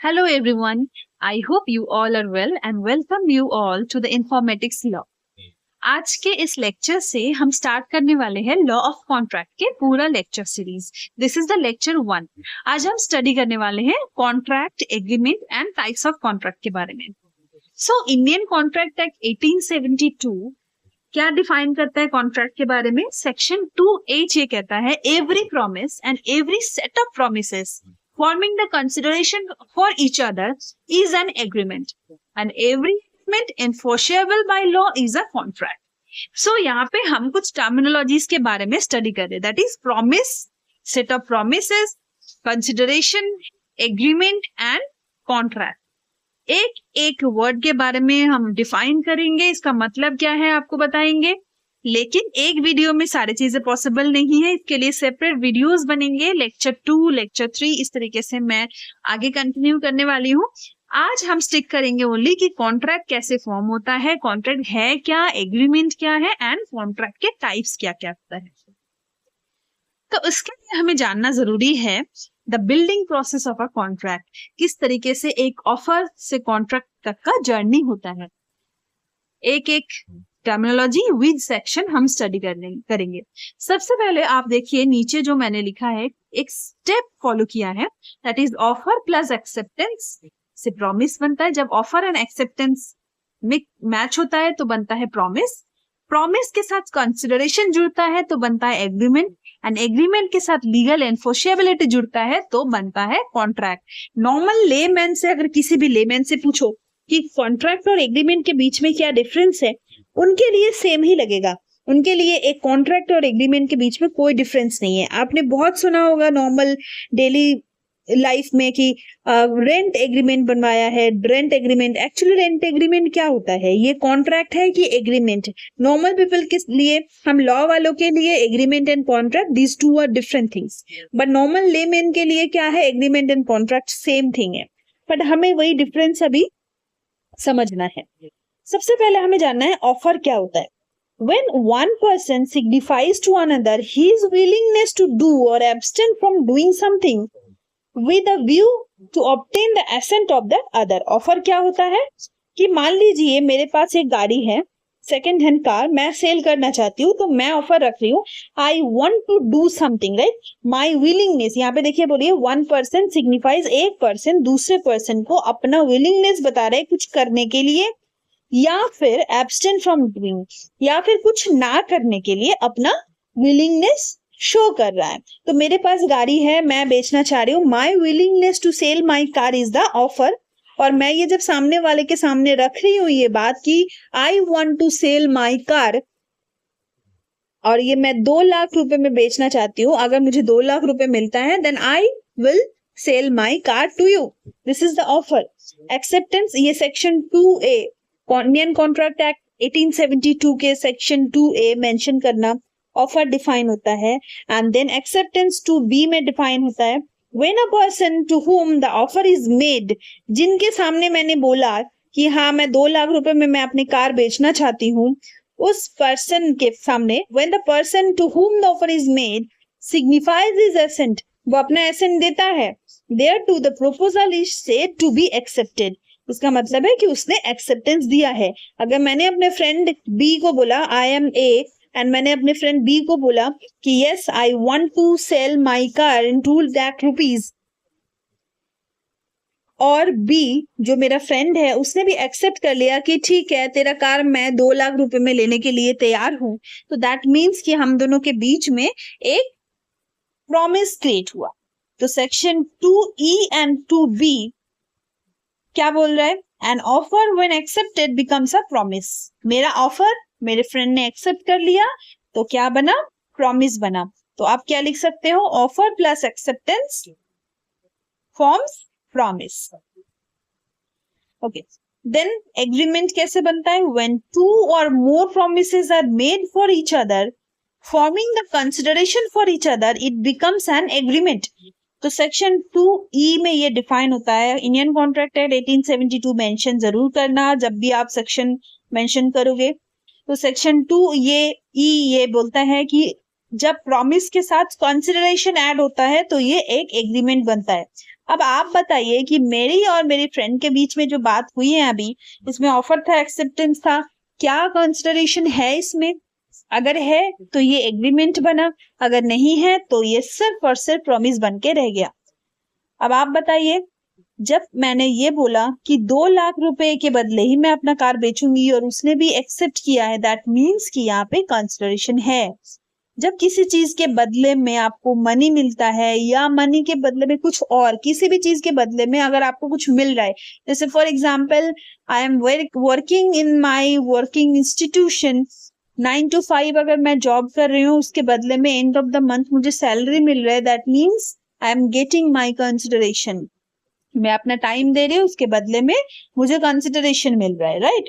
Hello everyone. I hope you all are well and welcome you all to the Informatics Law. आज के इस lecture से हम start करने वाले हैं लॉ ऑफ कॉन्ट्रैक्ट के पूरा lecture series. This is the lecture 1. आज हम स्टडी करने वाले हैं contract, agreement and types of contract के बारे में. सो इंडियन कॉन्ट्रैक्ट एक्ट 1872 क्या डिफाइन करता है कॉन्ट्रैक्ट के बारे में? सेक्शन 2H ये कहता है every promise and every set of promises forming the consideration for each other is an agreement and every agreement enforceable by law is a contract. So यहाँ पे हम कुछ टर्मिनोलॉजीज के बारे में स्टडी कर रहे हैं. That is promise, set of promises, consideration, agreement and contract. एक एक वर्ड के बारे में हम डिफाइन करेंगे, इसका मतलब क्या है आपको बताएंगे. लेकिन एक वीडियो में सारी चीजें पॉसिबल नहीं है, इसके लिए सेपरेट वीडियोस बनेंगे. लेक्चर 2, लेक्चर 3 इस तरीके से मैं आगे कंटिन्यू करने वाली हूँ. आज हम स्टिक करेंगे ओनली कि कॉन्ट्रैक्ट कैसे फॉर्म होता है, कॉन्ट्रैक्ट है क्या, एग्रीमेंट क्या है एंड कॉन्ट्रैक्ट के टाइप्स क्या क्या होता है. तो इसके लिए हमें जानना जरूरी है the building process of a contract. किस तरीके से एक ऑफर से कॉन्ट्रैक्ट तक का जर्नी होता है. एक एक टर्मिनोलॉजी विद सेक्शन हम स्टडी करेंगे. सबसे पहले आप देखिए नीचे जो मैंने लिखा है, एक स्टेप फॉलो किया है, that is offer plus acceptance से प्रॉमिस बनता है. जब ऑफर एंड एक्सेप्टेंस मैच होता है तो बनता है प्रॉमिस. प्रॉमिस के साथ कंसिडरेशन जुड़ता है तो बनता है एग्रीमेंट एंड एग्रीमेंट के साथ लीगल एनफोर्सेबिलिटी जुड़ता है तो बनता है कॉन्ट्रैक्ट. नॉर्मल लेमैन से अगर किसी भी लेमैन से पूछो कि कॉन्ट्रैक्ट और एग्रीमेंट के बीच में क्या डिफरेंस है, उनके लिए सेम ही लगेगा. उनके लिए एक कॉन्ट्रैक्ट और एग्रीमेंट के बीच में कोई डिफरेंस नहीं है. आपने बहुत सुना होगा नॉर्मल डेली लाइफ में कि रेंट एग्रीमेंट बनवाया है. Rent agreement, actually rent agreement क्या होता है? ये कॉन्ट्रैक्ट है कि एग्रीमेंट? नॉर्मल पीपल के लिए, हम लॉ वालों के लिए agreement and contract these two are different things, but normal layman के लिए क्या है? Agreement and contract same thing है, बट हमें वही डिफरेंस अभी समझना है. सबसे पहले हमें जानना है ऑफर क्या होता है. When one person signifies to another his willingness to do or abstain from doing something with a view to obtain the assent of the other. Offer क्या होता है कि मान लीजिए मेरे पास एक गाड़ी है, सेकेंड हैंड कार, मैं सेल करना चाहती हूँ, तो मैं ऑफर रख रही हूँ, I want to do something, right. My willingness, यहाँ पे देखिए बोलिए वन पर्सन सिग्निफाइज, एक पर्सन दूसरे पर्सन को अपना विलिंगनेस बता रहे कुछ करने के लिए, या फिर एब्सटेन फ्रॉम डूइंग, या फिर कुछ ना करने के लिए अपना विलिंगनेस शो कर रहा है. तो मेरे पास गाड़ी है, मैं बेचना चाह रही हूँ, my willingness to sell my car is the offer. और मैं ये जब सामने वाले के सामने रख रही हूँ ये बात कि I want to sell my car, और ये मैं 2 लाख रुपए में बेचना चाहती हूँ, अगर मुझे 2 लाख रुपए मिलता है then I will sell my car to you. This is the offer. Acceptance, ये section 2A Indian contract act 1872 के सेक्शन 2A मेंशन करना ऑफर डिफाइन होता है. एंड देन एक्सेप्टेंस 2B में डिफाइन होता है when a person to whom the offer is made, जिनके सामने मैंने बोला कि हाँ मैं 2 लाख रुपए में मैं अपनी कार बेचना चाहती हूँ, उस पर्सन के सामने when the person to whom the offer is made signifies his assent, वो अपना एसेंट देता है, thereto the proposal is said to be accepted. उसका मतलब है कि उसने एक्सेप्टेंस दिया है. अगर मैंने अपने फ्रेंड बी को बोला आई एम ए, एंड मैंने अपने फ्रेंड बी को बोला कि yes I want to sell my car in 2 lakh rupees, और बी जो मेरा फ्रेंड है उसने भी एक्सेप्ट कर लिया कि ठीक है तेरा कार मैं 2 लाख रुपए में लेने के लिए तैयार हूं, तो दैट मीन्स कि हम दोनों के बीच में एक प्रॉमिस क्रिएट हुआ. तो सेक्शन 2E एंड 2B क्या बोल रहा है? An offer when accepted becomes a promise. मेरा ऑफर मेरे फ्रेंड ने एक्सेप्ट कर लिया तो क्या बना? प्रॉमिस बना. तो आप क्या लिख सकते हो? Offer plus acceptance forms promise. Okay, then agreement कैसे बनता है? When 2 or more promises are made for each other forming the consideration for each other it becomes an agreement. तो सेक्शन 2E में ये डिफाइन होता है. इंडियन कॉन्ट्रैक्ट एक्ट 1872 मेंशन जरूर करना जब भी आप सेक्शन मेंशन करोगे. तो सेक्शन 2 ये बोलता है कि जब प्रॉमिस के साथ कंसिडरेशन ऐड होता है तो ये एक एग्रीमेंट बनता है. अब आप बताइए कि मेरी और मेरी फ्रेंड के बीच में जो बात हुई है अभी, इसमें ऑफर था, एक्सेप्टेंस था, क्या कंसिडरेशन है इसमें? अगर है तो ये एग्रीमेंट बना, अगर नहीं है तो ये सिर्फ और सिर्फ प्रॉमिस बन के रह गया। अब आप बताइए, जब मैंने ये बोला कि 2 लाख रुपए के बदले ही मैं अपना कार बेचूंगी और उसने भी एक्सेप्ट किया है, दैट मीन्स कि यहाँ पे कंसिडरेशन है। जब किसी चीज के बदले में आपको मनी मिलता है या मनी के बदले में कुछ और, किसी भी चीज के बदले में अगर आपको कुछ मिल रहा है, जैसे for example I am working in my working institution 9 to 5, अगर मैं जॉब कर रही हूँ, उसके बदले में एंड ऑफ द मंथ मुझे सैलरी मिल रहा है, that means I am getting my consideration. मैं अपना टाइम दे रही हूँ, उसके बदले में मुझे कंसिडरेशन मिल रहा है, राइट?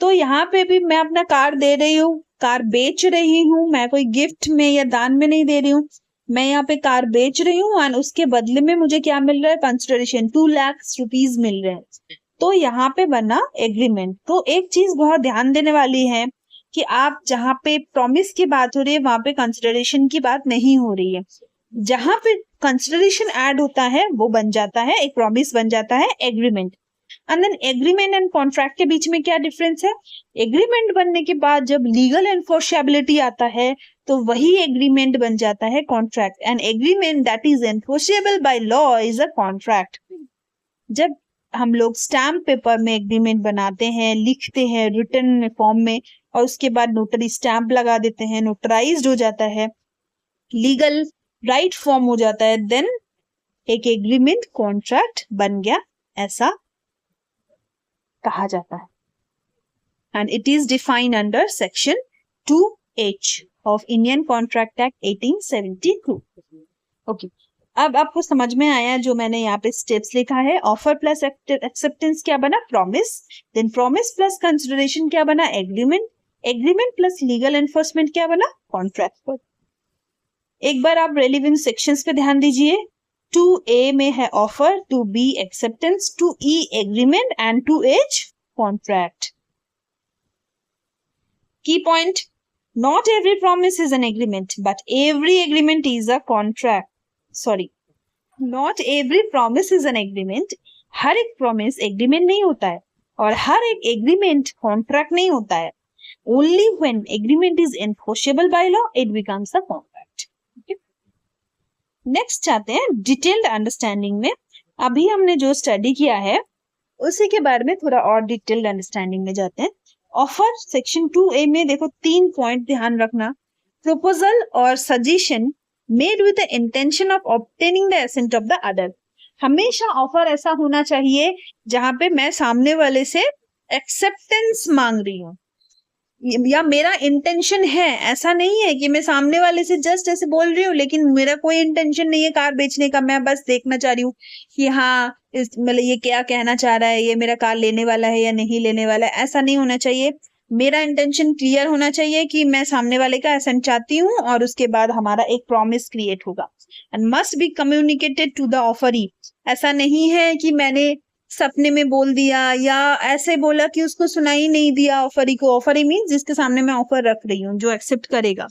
तो यहाँ पे भी मैं अपना कार दे रही हूँ, कार बेच रही हूँ, मैं कोई गिफ्ट में या दान में नहीं दे रही हूँ, मैं यहाँ पे कार बेच रही हूँ और उसके बदले में मुझे क्या मिल रहा है? कंसिडरेशन, 2 लाख रुपीज मिल रहे हैं। तो यहाँ पे बना एग्रीमेंट। तो एक चीज बहुत ध्यान देने वाली है कि आप जहाँ पे प्रॉमिस की बात हो रही है वहां पे कंसिडरेशन की बात नहीं हो रही है। जहां पे कंसिडरेशन ऐड होता है वो बन जाता है, एक प्रॉमिस बन जाता है agreement. And then agreement and contract के बीच में क्या डिफरेंस है? एग्रीमेंट बनने के बाद जब लीगल एनफोर्सेबिलिटी आता है तो वही एग्रीमेंट बन जाता है contract. And agreement that is enforceable by law is a contract. जब हम लोग स्टैम्प पेपर में एग्रीमेंट बनाते हैं, लिखते हैं रिटन फॉर्म में, और उसके बाद नोटरी स्टैम्प लगा देते हैं, नोटराइज्ड हो जाता है, लीगल राइट फॉर्म हो जाता है, देन एक एग्रीमेंट कॉन्ट्रैक्ट बन गया, ऐसा कहा जाता है। And it is defined under section 2H of Indian contract act 1872। Okay, अब आपको समझ में आया जो मैंने यहाँ पे स्टेप्स लिखा है। ऑफर प्लस एक्सेप्टेंस क्या बना? Promise. Then promise plus consideration क्या बना? Agreement. Agreement plus legal enforcement क्या बना? कॉन्ट्रैक्ट। एक बार आप रेलिवेंट सेक्शंस पे ध्यान दीजिए। 2A में है offer, 2B acceptance, 2E agreement and 2H contract. Key point, not every promise is an agreement but every agreement is a contract. Sorry, not every promise is an agreement. हर एक promise agreement नहीं होता है और हर एक agreement contract नहीं होता है। Only when agreement is enforceable by law it becomes a contract. Next चाहते हैं डिटेल्ड अंडरस्टैंडिंग में। अभी हमने जो स्टडी किया है उसी के बारे में थोड़ा और डिटेल्ड अंडरस्टैंडिंग में जाते हैं। ऑफर सेक्शन 2A में देखो 3 पॉइंट ध्यान रखना। प्रपोजल और suggestion made with the intention of obtaining the ascent of the other. हमेशा ऑफर ऐसा होना चाहिए जहां पे मैं सामने वाले से एक्सेप्टेंस मांग रही हूँ या मेरा इंटेंशन है। ऐसा नहीं है कि मैं सामने वाले से जस्ट ऐसे बोल रही हूँ लेकिन मेरा कोई इंटेंशन नहीं है कार बेचने का, मैं बस देखना चाह रही हूँ कि हाँ मतलब ये क्या कहना चाह रहा है, ये मेरा कार लेने वाला है या नहीं लेने वाला है। ऐसा नहीं होना चाहिए। मेरा इंटेंशन क्लियर होना चाहिए कि मैं सामने वाले का एसेंट चाहती हूँ और उसके बाद हमारा एक प्रॉमिस क्रिएट होगा and must be communicated to the offeree. ऐसा नहीं है कि मैंने सपने में बोल दिया या ऐसे बोला कि उसको सुनाई नहीं दिया ऑफरी को। ऑफरी मीन जिसके सामने मैं ऑफर रख रही हूँ, जो एक्सेप्ट करेगा,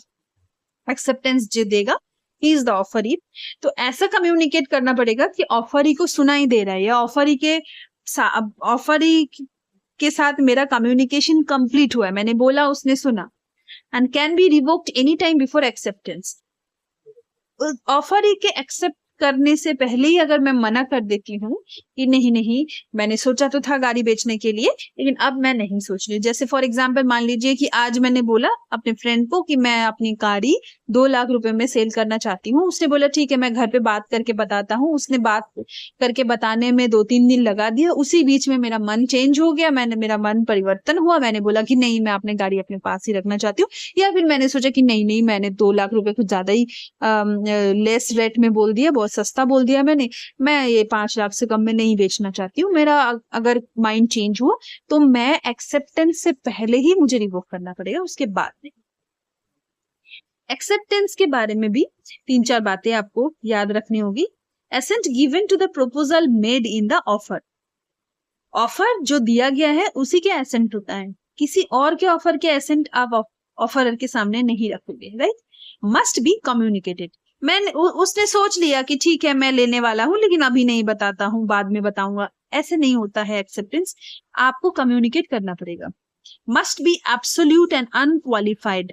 एक्सेप्टेंस जो देगा, ही इज द ऑफरी। तो ऐसा कम्युनिकेट करना पड़ेगा कि ऑफरी को सुनाई दे रहा है या ऑफरी के साथ मेरा कम्युनिकेशन कंप्लीट हुआ है, मैंने बोला उसने सुना। And can be revoked any time before acceptance. Offer के एक्सेप्ट करने से पहले ही अगर मैं मना कर देती हूँ कि नहीं नहीं मैंने सोचा तो था गाड़ी बेचने के लिए लेकिन अब मैं नहीं सोच रही। जैसे फॉर एग्जांपल मान लीजिए कि आज मैंने बोला अपने फ्रेंड को कि मैं अपनी गाड़ी 2 लाख रुपए में सेल करना चाहती हूँ। उसने बोला ठीक है मैं घर पे बात करके बताता हूँ। उसने बात करके बताने में 2-3 दिन लगा दिया। उसी बीच में मेरा मन चेंज हो गया, मेरा मन परिवर्तन हुआ। मैंने बोला कि नहीं मैं अपनी गाड़ी अपने पास ही रखना चाहती हूँ, या फिर मैंने सोचा कि नहीं नहीं मैंने 2 लाख रुपए कुछ ज्यादा ही लेस रेट में बोल दिया, बहुत सस्ता बोल दिया मैंने, मैं ये 5 लाख से कम में नहीं बेचना चाहती हूँ। मेरा अगर माइंड चेंज हुआ तो मैं एक्सेप्टेंस से पहले ही मुझे रिवोक करना पड़ेगा, उसके बाद नहीं। एक्सेप्टेंस के बारे में भी 3-4 बातें आपको याद रखनी होगी। Assent given to the proposal made in the offer. Offer जो दिया गया है उसी के एसेंट होता है, किसी और के ऑफर के एसेंट आप ऑफरर के सामने नहीं रखोगे, राइट। Must be communicated. उसने सोच लिया कि ठीक है मैं लेने वाला हूँ लेकिन अभी नहीं बताता हूँ, बाद में बताऊंगा, ऐसे नहीं होता है एक्सेप्टेंस। आपको कम्युनिकेट करना पड़ेगा। Must be absolute and unqualified.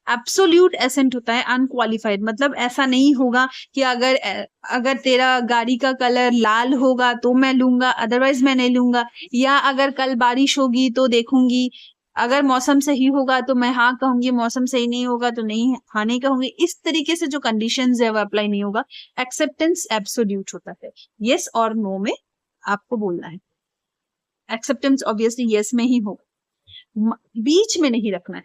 Absolute assent होता है अनक्वालिफाइड, मतलब ऐसा नहीं होगा कि अगर तेरा गाड़ी का कलर लाल होगा तो मैं लूंगा, अदरवाइज मैं नहीं लूंगा, या अगर कल बारिश होगी तो देखूंगी, अगर मौसम सही होगा तो मैं हाँ कहूंगी, मौसम सही नहीं होगा तो नहीं हाँ नहीं कहूंगी। इस तरीके से जो कंडीशंस है वो अप्लाई नहीं होगा। एक्सेप्टेंस एब्सोल्यूट होता है, यस और नो में आपको बोलना है। एक्सेप्टेंस ऑब्वियसली यस में ही होगा, बीच में नहीं रखना है।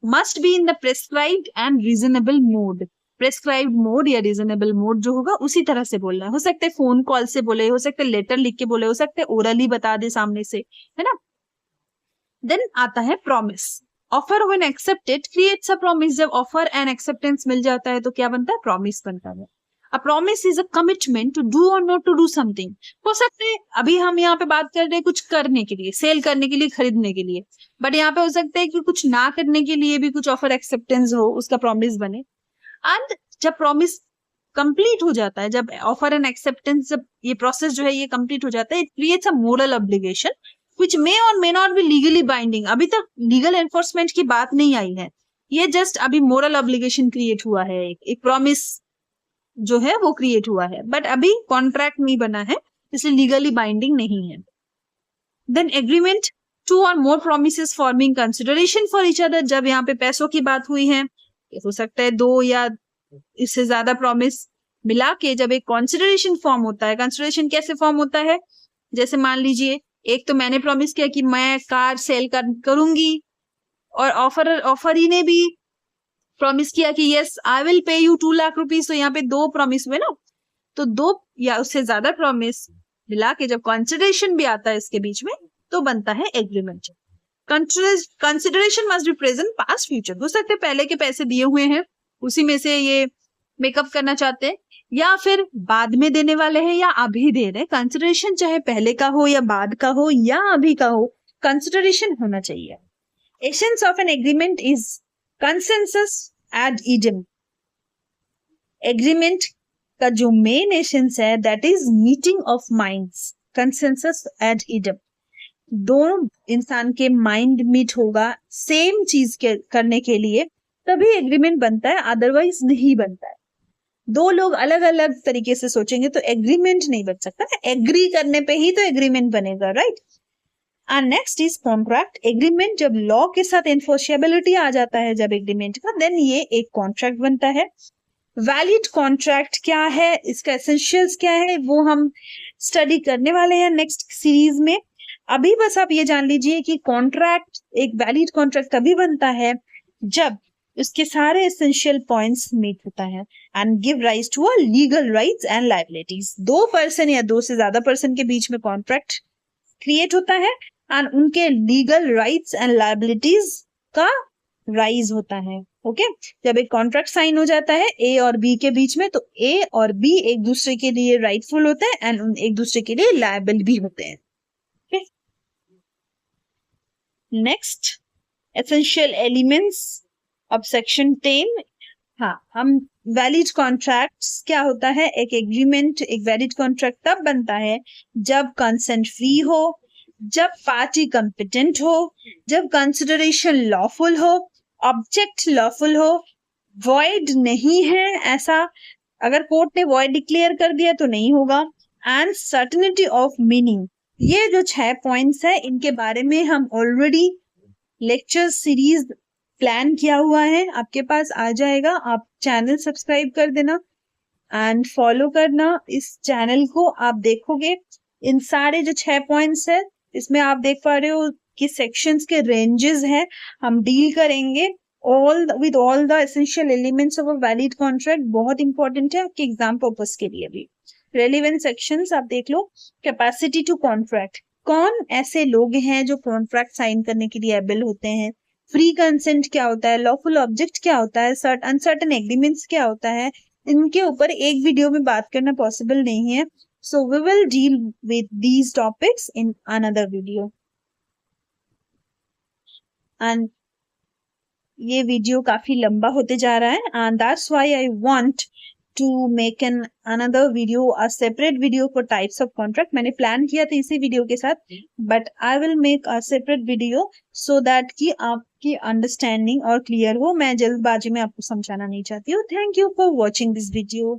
Must be in the prescribed and reasonable mode. Prescribed mode या रीजनेबल मोड जो होगा उसी तरह से बोलना है। हो सकता है फोन कॉल से बोले, हो सकता है लेटर लिख के बोले, हो सकता है ओरली बता दे सामने से, है ना। देन आता है promise. Offer when accepted creates a promise. जब ऑफर एंड एक्सेप्टेंस मिल जाता है तो क्या बनता है, प्रॉमिस बनता है। A promise is a commitment to do or not to do something. हो सकता है अभी हम यहाँ पे बात कर रहे हैं कुछ करने के लिए, सेल करने के लिए, खरीदने के लिए, बट यहाँ पे हो सकता है कि कुछ ना करने के लिए भी कुछ ऑफर एक्सेप्टेंस हो, उसका प्रॉमिस बने। एंड जब प्रॉमिस कंप्लीट हो जाता है, जब ऑफर एंड एक्सेप्टेंस, जब ये प्रोसेस जो है ये कंप्लीट हो जाता है, it creates a moral obligation which may or may not be legally binding। अभी तक लीगल एनफोर्समेंट की बात नहीं आई है, ये जस्ट अभी मोरल ऑब्लिगेशन क्रिएट हुआ है, एक प्रॉमिस जो है वो क्रिएट हुआ है, बट अभी कॉन्ट्रैक्ट नहीं बना है, इसलिए लीगली बाइंडिंग नहीं है। Then agreement, two or more promises forming consideration for each other. जब यहाँ पे पैसों की बात हुई है, हो सकता है 2 या इससे ज्यादा प्रॉमिस मिला के जब एक कंसिडरेशन फॉर्म होता है। कंसिडरेशन कैसे फॉर्म होता है, जैसे मान लीजिए एक तो मैंने प्रॉमिस किया कि मैं कार सेल करूंगी, और ऑफरी ने भी प्रॉमिस किया कि yes I will pay you 2 lakh rupees. तो यहाँ पे 2 प्रॉमिस हुए ना, तो 2 या उससे ज्यादा प्रॉमिस मिला के जब कंसिडरेशन भी आता है इसके बीच में तो बनता है agreement. Consideration must be present past future. हो सकते पहले के पैसे दिए हुए हैं उसी में से ये मेकअप करना चाहते हैं, या फिर बाद में देने वाले हैं या अभी दे रहे। कंसिडरेशन चाहे पहले का हो या बाद का हो या अभी का हो, कंसिडरेशन होना चाहिए। Essence of an agreement is consensus ad idem. एग्रीमेंट का जो मेन एसेंस है that is meeting of minds. Consensus ad idem, दोनों इंसान के माइंड मीट होगा सेम चीज के करने के लिए, तभी एग्रीमेंट बनता है, अदरवाइज नहीं बनता है। 2 लोग अलग अलग तरीके से सोचेंगे तो एग्रीमेंट नहीं बन सकता, एग्री करने पे ही तो एग्रीमेंट बनेगा, right. And next is contract. Agreement जब लॉ के साथ एनफोर्सेबिलिटी आ जाता है जब एग्रीमेंट का, देन ये एक कॉन्ट्रैक्ट बनता है। वैलिड कॉन्ट्रैक्ट क्या है, इसका एसेंशियल्स क्या है, वो हम स्टडी करने वाले हैं नेक्स्ट सीरीज में। अभी बस आप ये जान लीजिए कि कॉन्ट्रैक्ट, एक वैलिड कॉन्ट्रैक्ट तभी बनता है जब उसके सारे एसेंशियल पॉइंट्स मीट होता है and give rise to a legal rights and liabilities. 2 person या 2 से ज्यादा पर्सन के बीच में कॉन्ट्रैक्ट क्रिएट होता है एंड उनके लीगल राइट्स एंड लायबिलिटीज का राइज होता है। ओके, जब एक कॉन्ट्रैक्ट साइन हो जाता है ए और बी के बीच में, तो ए और बी एक दूसरे के लिए राइटफुल होते हैं एंड एक दूसरे के लिए लायबल भी होते हैं। नेक्स्ट, एसेंशियल एलिमेंट्स अब सेक्शन 10। हाँ, हम वैलिड कॉन्ट्रैक्ट्स क्या होता है, एक एग्रीमेंट, एक वैलिड कॉन्ट्रैक्ट तब बनता है जब कंसेंट फ्री हो, जब पार्टी कंपिटेंट हो, जब कंसिडरेशन लॉफुल हो, ऑब्जेक्ट लॉफुल हो, वॉइड नहीं है, ऐसा अगर कोर्ट ने वॉइड डिक्लेयर कर दिया तो नहीं होगा, एंड सर्टेनिटी ऑफ मीनिंग। ये जो 6 पॉइंट्स है इनके बारे में हम ऑलरेडी लेक्चर सीरीज प्लान किया हुआ है, आपके पास आ जाएगा। आप चैनल सब्सक्राइब कर देना एंड फॉलो करना इस चैनल को। आप देखोगे इन सारे जो 6 पॉइंट्स है, इसमें आप देख पा रहे हो कि सेक्शंस के रेंजेस हैं, हम डील करेंगे with all the essential elements of a valid contract. बहुत इंपॉर्टेंट है आपके एग्जाम पर्पस के लिए भी। रेलिवेंट सेक्शंस आप देख लो। कैपेसिटी टू कॉन्ट्रैक्ट, कौन ऐसे लोग हैं जो कॉन्ट्रैक्ट साइन करने के लिए एबल होते हैं। फ्री कंसेंट क्या होता है, लॉफुल ऑब्जेक्ट क्या होता है, अनसर्टेन एग्रीमेंट्स क्या होता है, इनके ऊपर एक वीडियो में बात करना पॉसिबल नहीं है। So we will deal with these topics in another video. And ये वीडियो काफी लंबा होते जा रहा है and that's why I want to make an another video, a separate video for types of contract. मैंने प्लान किया था इसी वीडियो के साथ, but I will make a separate video so that कि आपकी अंडरस्टैंडिंग और क्लियर हो. मैं जल्दबाजी में आपको समझाना नहीं चाहती हूँ. Thank you for watching this video.